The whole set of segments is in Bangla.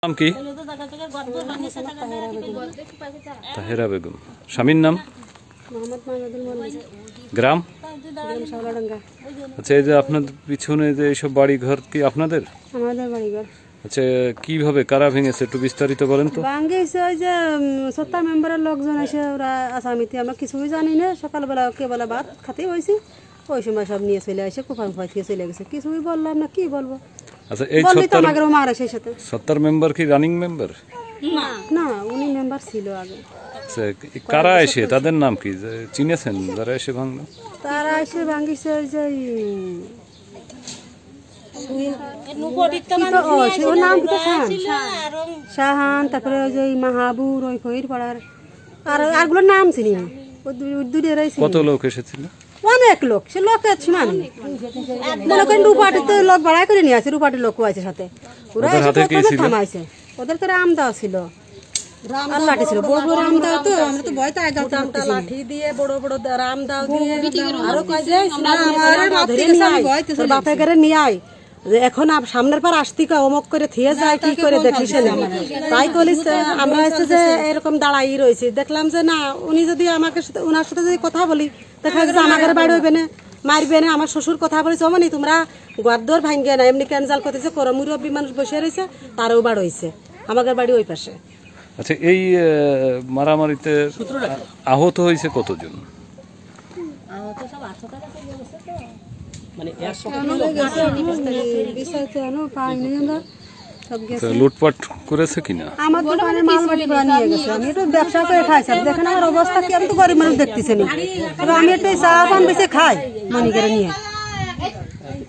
নাম কি? তাহেরা বেগম। স্বামীর নাম? গ্রাম? আচ্ছা, এই যে আপনাদের পিছনে যে এইসব বাড়ি ঘর কি আপনাদের? আমাদের বাড়িঘর। আচ্ছা, কিভাবে কারা ভেঙেছে একটু বিস্তারিত বলেন তো। ভাঙিয়েছে ওই যে 70 মেম্বারের লোকজন এসে ওরা আসামিতে, আমরা কিছুই জানি না। সকালবেলা কেবল ভাত খাতেই হয়েছি, ওই সময় সব নিয়ে চলে আসে কুপান ফাইতে চলে গেছে, কিছুই বললাম না, কি বলবো। আচ্ছা, এই 70 মেম্বার কি রানিং মেম্বার? না, উনি মেম্বার ছিল আগে। আচ্ছা, কারা এসে তাদের নাম কি চিনেছেন যারা এসে ভাঙলো? তারা এসে ভাঙিয়েছে ওই যে শাহান, তারপরে ওই যে মাহাবুর, ওই খৈর পাড়ার আর আরগুলোর নাম চিনি না। কত লোক এসেছিল? অনেক লোক, সে লোক আছে মানে মনে করেন রূপাটিতে লোক ভাড়া করে নিয়ে আছে, রূপাটির লোক আছে সাথে। ওরা থামাইছে, ওদের তো রাম দেওয়া ছিল, লাঠি ছিল, বড় বড় রাম দাও। তো আমরা তো ভয় তাই লাঠি দিয়ে বড় বড় রাম দাও দিয়ে আরো বাপে করে নিয়ে আয় এখন সামনের পর আসতি অমক করে থিয়ে যায়, কি করে দেখিস না। তাই কলিস আমরা এসে যে এরকম দাঁড়াই রয়েছি, দেখলাম যে না, উনি যদি আমাকে ওনার সাথে যদি কথা বলি দেখা যাচ্ছে আমাদের বাড়ি হইবে না, মারবে না। আমার শ্বশুর কথা বলেছে, অমনি তোমরা গদ্দর ভাঙ্গে না, এমনি ক্যান্সাল করতেছে, করো মুরব্বী মানুষ বসে রয়েছে, তারও বাড়ি হয়েছে, আমাদের বাড়ি ওই পাশে। আচ্ছা, এই মারামারিতে আহত হয়েছে কতজন? লুটপাট করেছে কিনা? আমার দোকানে মালবাড়ি নিয়ে গেছে, আমি একটু ব্যবসা করে খাইছি। দেখেন আমার অবস্থা কি, আমি তো গরিব মানুষ দেখতেছি না, তবে আমি একটু চা পান বেশি খাই মনি করে নিয়ে,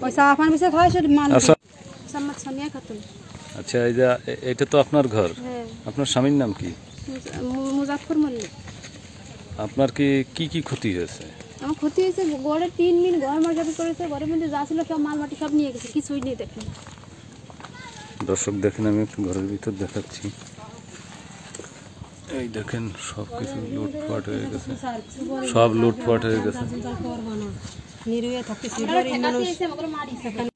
ওই চা পান বেশি খাই। আচ্ছা, এই যে এটা তো আপনার ঘর, আপনার স্বামীর নাম কি? মুজাফর মল্লিক। আপনার কি কি ক্ষতি হয়েছে? আমার ক্ষতি হয়েছে, গড়ে 3 মিনিট ঘর মার্কেট করেছে, ঘরের মধ্যে যা ছিল সব মাল মাটি সব নিয়ে গেছে, কিছুই নেই। দেখেন দর্শক, দেখেন আমি একটু ঘরের ভিতর দেখাচ্ছি। এই দেখেন সবকিছু লুটপাট হয়ে গেছে, সব লুটপাট হয়ে গেছে।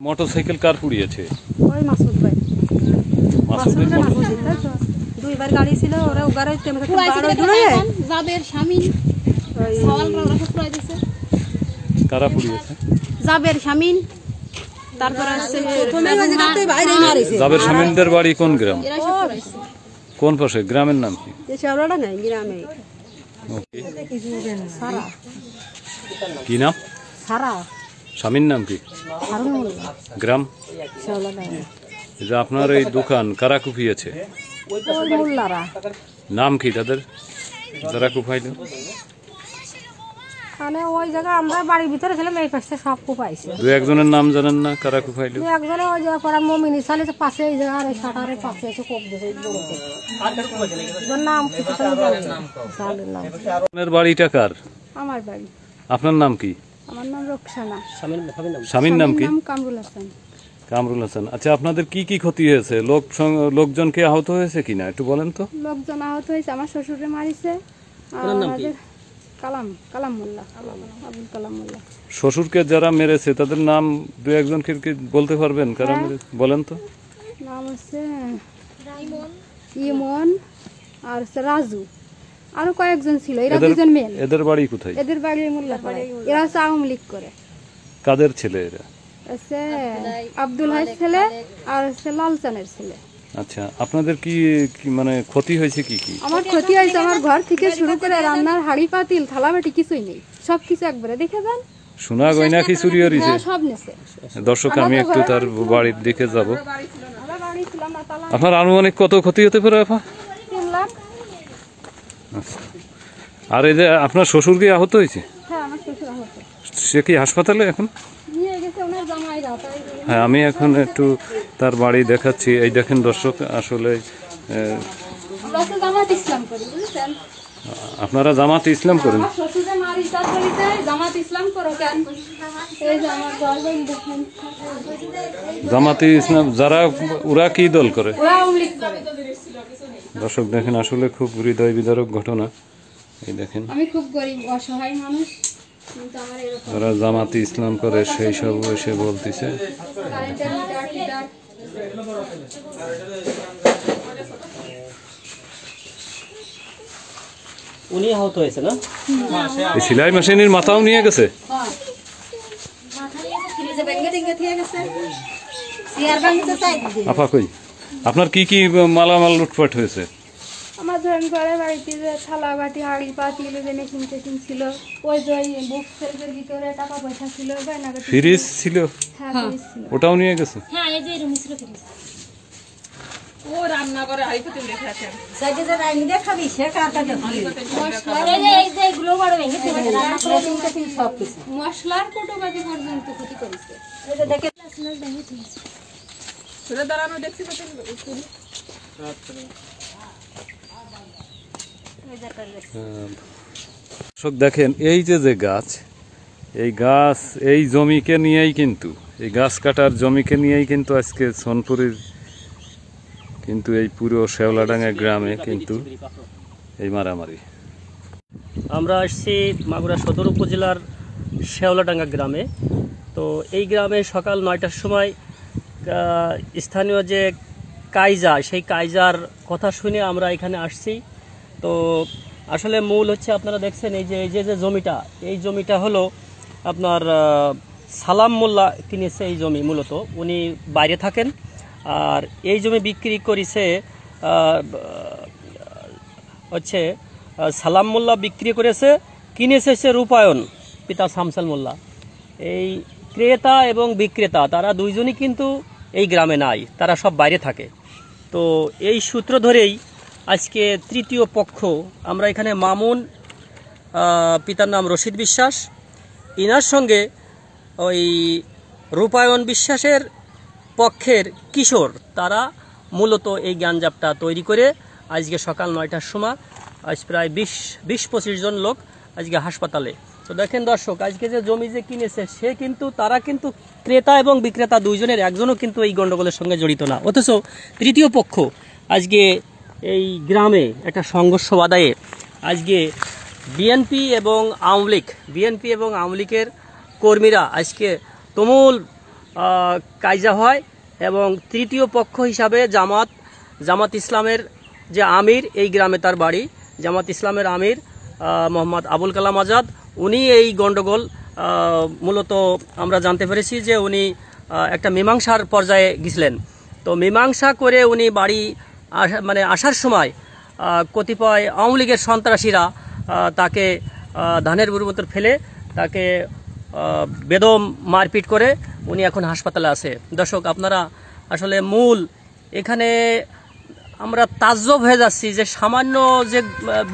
মোটরসাইকেল কার পুড়িয়েছে? ওই মাসুদ ভাই। মাসুদের দুইবার গাড়ি ছিল, ওরা উগারে জাবের স্বামী। কারা পুড়িয়েছে? জাবের শামিন, তারপরে জাবের শামিনদের বাড়ি কোন গ্রাম, কোন পাশে? গ্রামের নাম কি? কি নাম? স্বামীর নাম কি? গ্রাম? আপনার এই দোকান কারা কুপিয়েছে? নাম কি তাদের যারা কুপাইল? মানে ওই জায়গা আমরা বাড়ির ভিতরে ছিলাম, এই পাশে সব কুপাইছে। দু একজনের নাম জানেন না কারা কুপাইল? একজনে ওই জায়গা পড়া মমিনী সালে পাশে, এই জায়গা আর শাটারের পাশে এসে কোপ দিয়েছে। নাম আপনার বাড়িটা কার? আমার বাড়ি। আপনার নাম কি? আমার নাম রোকসানা। স্বামীর নাম কি? কামরুল হাসান। কামরুল হাসান। আচ্ছা, আপনাদের কি কি ক্ষতি হয়েছে? লোকজনকে আহত হয়েছে কিনা একটু বলেন তো। লোকজন আহত হয়েছে, আমার শ্বশুরে মারিছে। কালাম মোল্লা, আবুল কালাম মোল্লা। শ্বশুরকে যারা মেরেছে তাদের নাম দু একজনকে কি বলতে পারবেন? কারা মেরেছে বলেন তো। নাম হচ্ছে ইমন আর রাজু, আরো কয়েকজন ছিল, এরা দুজন মেয়ে। এদের বাড়ি কোথায়? এদের বাড়ি মোল্লাপাড়া। এরা হচ্ছে আওয়ামী লীগ করে। কাদের ছেলে এরা? আব্দুল হাই ছেলে আর লালচানের ছেলে। আচ্ছা, আপনাদের কি মানে ক্ষতি হয়েছে? কি কি? আমার ক্ষতি হয়েছে, আমার ঘর থেকে শুরু করে রান্নার হাড়ি পাতিল থালাবাটি কিছুই নেই, সবকিছু একবারে দেখে যান। সোনা গয়না কি চুরি হয়েছে? সব নেছে। দর্শক, আমি একটু তার বাড়ির দিকে যাব। আপনার আনুমানিক কত ক্ষতি হতে পারে আপা? 3 লাখ। আর এই যে আপনার শ্বশুর কি আহত হয়েছে? হ্যাঁ, আমার শ্বশুর আহত। সে কি হাসপাতালে এখন? হ্যাঁ, আমি এখন একটু তার বাড়ি দেখাচ্ছি। এই দেখেন দর্শক, আসলে আপনারা জামাত ইসলাম করেন? জামাতে ইসলাম যারা, ওরা কি দল করে? দর্শক দেখেন, আসলে খুব হৃদয় বিদারক ঘটনা। এই দেখেন, আমি খুব গরিব অসহায় মানুষ, যারা জামাতে ইসলাম করে সেই সব এসে বলতেছে। উনি আহত হয়েছে না? এই সেলাই মেশিনের মাথাও নিয়ে গেছে। আপা কই আপনার কি কি মালামাল লুটপাট হয়েছে? আমার ধরেন ঘরে বাড়িতে যে থালা বাটি হাঁড়ি পাতিল যে মেশিন টেশিন ছিল, ওই যে বুক সেলফের ভিতরে টাকা পয়সা ছিল, গয়নাগাটি ফ্রিজ ছিল, হ্যাঁ ফ্রিজ ছিল। ওটাও নিয়ে গেছে। হ্যাঁ এই যে রুমে ছিল ফ্রিজ। ও রান্না করে হাড়ি পাতিল রেখে আছে। এই যে এগুলো বড় ভেঙে ফেলেছে, রান্না করে মেশিন টেশিন সব কিছু। মশলার কোটোবাজি পর্যন্ত ক্ষতি করেছে। এই যে দেখে লাসনাস ভেঙে ফেলেছে। সরে দাঁড়ানো দেখছি পাতিল। দর্শক দেখেন এই যে গাছ, এই গাছ এই জমিকে নিয়েই কিন্তু, এই গাছ কাটার জমিকে নিয়েই কিন্তু আজকে সোনপুরের কিন্তু এই পুরো শেওলাডাঙ্গা গ্রামে কিন্তু এই মারামারি। আমরা আসছি মাগুরা সদর উপজেলার শেওলাডাঙ্গা গ্রামে। তো এই গ্রামে সকাল 9টার সময় স্থানীয় যে কাইজা, সেই কাইজার কথা শুনে আমরা এখানে আসছি। তো আসলে মূল হচ্ছে আপনারা দেখছেন এই যে জমিটা, এই জমিটা হলো আপনার সালাম মোল্লা কিনেছে এই জমি। মূলত উনি বাইরে থাকেন, আর এই জমি বিক্রি করেছে হচ্ছে সালাম মোল্লা বিক্রি করেছে, কিনেছে সে রূপায়ণ পিতা শামসাল মোল্লা। এই ক্রেতা এবং বিক্রেতা তারা দুইজনই কিন্তু এই গ্রামে নাই, তারা সব বাইরে থাকে। তো এই সূত্র ধরেই আজকে তৃতীয় পক্ষ, আমরা এখানে মামুন, পিতার নাম রশিদ বিশ্বাস, ইনার সঙ্গে ওই রূপায়ণ বিশ্বাসের পক্ষের কিশোর, তারা মূলত এই গ্যাঞ্জামটা তৈরি করে আজকে সকাল 9টার সময় আজ প্রায় 20-25 জন লোক আজকে হাসপাতালে। তো দেখেন দর্শক, আজকে যে জমি যে কিনেছে সে কিন্তু, তারা কিন্তু ক্রেতা এবং বিক্রেতা দুইজনের একজনও কিন্তু এই গণ্ডগোলের সঙ্গে জড়িত না, অথচ তৃতীয় পক্ষ আজকে এই গ্রামে একটা সংঘর্ষ বাধায়ে আজকে বিএনপি এবং আওয়ামী লীগের কর্মীরা আজকে তুমুল কায়জা হয়, এবং তৃতীয় পক্ষ হিসাবে জামাত ইসলামের যে আমির, এই গ্রামে তার বাড়ি, জামাত ইসলামের আমির মোহাম্মদ আবুল কালাম আজাদ, উনি এই গণ্ডগোল মূলত আমরা জানতে পেরেছি যে উনি একটা মীমাংসার পর্যায়ে গেছিলেন। তো মীমাংসা করে উনি বাড়ি আসার সময় কতিপয় আওয়ামী লীগের সন্ত্রাসীরা তাকে ধানের বুড়ির মতো ফেলে তাকে বেদম মারপিট করে উনি এখন হাসপাতালে আছে। দর্শক আপনারা আসলে মূল এখানে আমরা তাজ্জব হয়ে যাচ্ছি যে সামান্য যে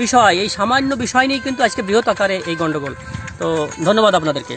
বিষয়, এই সামান্য বিষয় নিয়ে কিন্তু আজকে বৃহৎ আকারে এই গণ্ডগোল। তো ধন্যবাদ আপনাদেরকে।